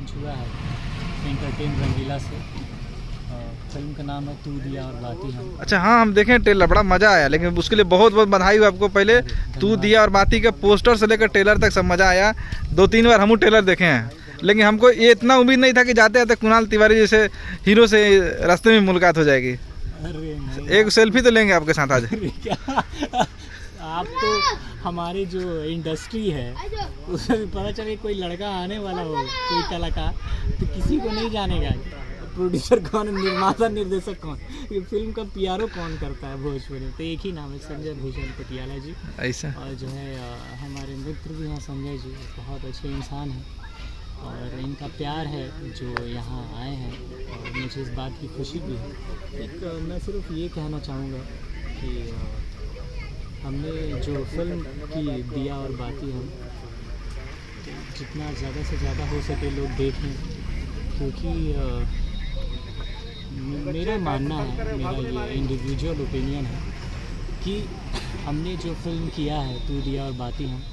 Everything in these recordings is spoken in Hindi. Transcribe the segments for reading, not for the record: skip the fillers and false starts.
लॉन्च हुआ है एंटरटेन रंगीला से। फिल्म का नाम है तू दिया और बाती हम। अच्छा हाँ, हम देखें ट्रेलर, बड़ा मज़ा आया, लेकिन उसके लिए बहुत बहुत बधाई हो आपको। पहले तू दिया और बाती का पोस्टर से लेकर ट्रेलर तक सब मज़ा आया। 2-3 बार हम ट्रेलर देखे हैं, लेकिन हमको ये इतना उम्मीद नहीं था कि जाते जाते कुणाल तिवारी जैसे हीरो से रास्ते में मुलाकात हो जाएगी। अरे नहीं, एक सेल्फी तो लेंगे आपके साथ आज। क्या आप तो हमारी जो इंडस्ट्री है उसमें भी पता चले कोई लड़का आने वाला हो, कोई कलाकार, तो किसी को नहीं जानेगा प्रोड्यूसर कौन है, निर्माता निर्देशक कौन, ये फिल्म का पीआरओ कौन करता है भोजपुरी में। तो एक ही नाम है, संजय भूषण पटियाला जी। ऐसा और जो है हमारे मित्र भी हैं संजय जी, बहुत अच्छे इंसान हैं और इनका प्यार है जो यहाँ आए हैं और मुझे इस बात की खुशी भी है। एक मैं सिर्फ ये कहना चाहूँगा कि हमने जो फिल्म की दिया और बाती हम जितना ज़्यादा से ज़्यादा हो सके लोग देखें, क्योंकि मेरा मानना है, मेरा ये इंडिविजुअल ओपिनियन है कि हमने जो फिल्म किया है तू दिया और बाती हम,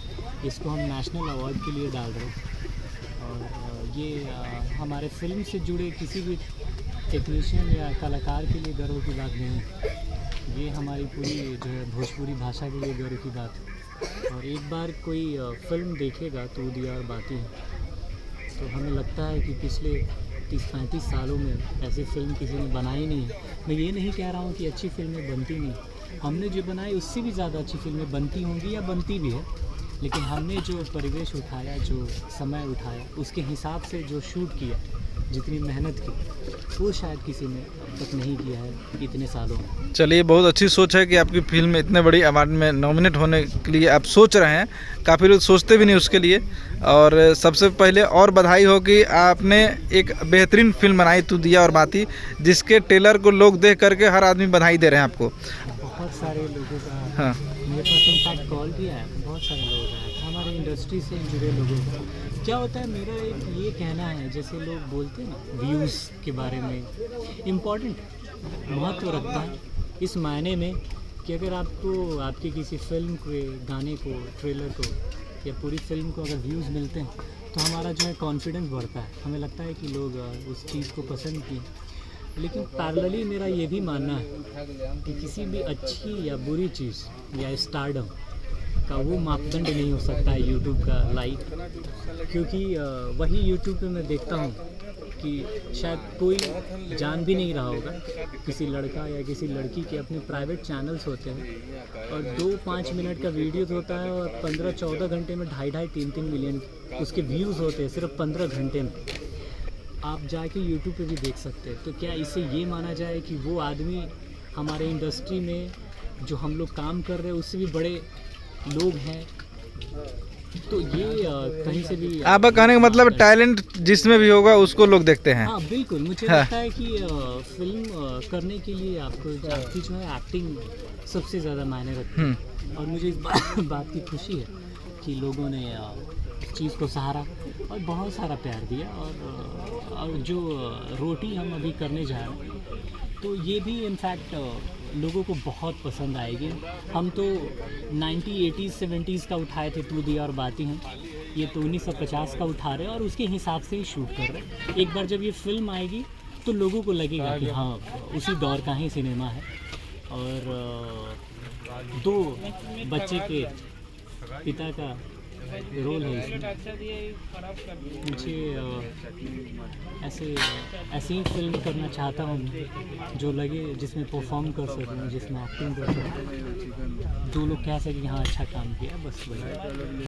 इसको हम नेशनल अवार्ड के लिए डाल रहे हैं। और ये हमारे फिल्म से जुड़े किसी भी टेक्नीशियन या कलाकार के लिए गर्व की बात नहीं है, ये हमारी पूरी जो है भोजपुरी भाषा के लिए गर्व की बात है। और एक बार कोई फिल्म देखेगा तू दिया और बाती हम, तो हमें लगता है कि पिछले 30-35 सालों में ऐसी फिल्म किसी ने बनाई नहीं है। मैं ये नहीं कह रहा हूँ कि अच्छी फिल्में बनती नहीं, हमने जो बनाई उससे भी ज़्यादा अच्छी फिल्में बनती होंगी या बनती भी है, लेकिन हमने जो परिवेश उठाया, जो समय उठाया, उसके हिसाब से जो शूट किया, जितनी मेहनत की, वो शायद किसी ने अब तक नहीं किया है इतने सालों में। चलिए, बहुत अच्छी सोच है कि आपकी फिल्म इतने बड़ी अवार्ड में नॉमिनेट होने के लिए आप सोच रहे हैं। काफ़ी लोग सोचते भी नहीं उसके लिए। और सबसे पहले और बधाई हो कि आपने एक बेहतरीन फिल्म बनाई तू दिया और बाती, जिसके ट्रेलर को लोग देख करके हर आदमी बधाई दे रहे हैं आपको। बहुत सारे लोगों का हाँ, मेरे पास इनफैक्ट कॉल भी आया, बहुत सारे लोग आए हमारे इंडस्ट्री से जुड़े लोगों का। क्या होता है, मेरा एक ये कहना है, जैसे लोग बोलते हैं ना व्यूज़ के बारे में, इम्पॉर्टेंट महत्व रखता है इस मायने में कि अगर आपको आपकी किसी फिल्म के गाने को, ट्रेलर को या पूरी फिल्म को अगर व्यूज़ मिलते हैं तो हमारा जो है कॉन्फिडेंस बढ़ता है, हमें लगता है कि लोग उस चीज़ को पसंद किए। लेकिन पैरेलली मेरा ये भी मानना है कि किसी भी अच्छी या बुरी चीज़ या स्टारडम का वो मापदंड नहीं हो सकता है यूट्यूब का लाइक, क्योंकि वही यूट्यूब पे मैं देखता हूँ कि शायद कोई जान भी नहीं रहा होगा, किसी लड़का या किसी लड़की के अपने प्राइवेट चैनल्स होते हैं और 2-5 मिनट का वीडियोज़ होता है और 15-14 घंटे में 2.5-3 मिलियन उसके व्यूज़ होते हैं सिर्फ 15 घंटे में। आप जाके यूट्यूब पे भी देख सकते हैं। तो क्या इससे ये माना जाए कि वो आदमी हमारे इंडस्ट्री में जो हम लोग काम कर रहे हैं उससे भी बड़े लोग हैं? तो ये कहीं से भी आपका कहने का मतलब टैलेंट जिसमें भी होगा उसको लोग देखते हैं। हाँ बिल्कुल, मुझे लगता है कि फिल्म करने के लिए आपकी जो है एक्टिंग सबसे ज़्यादा मायने रखती है। और मुझे इस बात की खुशी है कि लोगों ने इस चीज़ को सहारा और बहुत सारा प्यार दिया। और जो रोटी हम अभी करने जा रहे हैं तो ये भी इनफैक्ट लोगों को बहुत पसंद आएगी। हम तो 80s 70s का उठाए थे तू दिया और बाती हैं, ये तो 1950 का उठा रहे हैं और उसके हिसाब से ही शूट कर रहे हैं। एक बार जब ये फिल्म आएगी तो लोगों को लगेगा कि हाँ उसी दौर का ही सिनेमा है। और 2 बच्चे के पिता का रोल है इसमें। मुझे ऐसे ही फिल्म करना चाहता हूँ जो लगे, जिसमें परफॉर्म कर सकूँ, जिसमें एक्टिंग कर सकूँ, जो लोग कह सकें कि हाँ अच्छा काम किया, बस वही।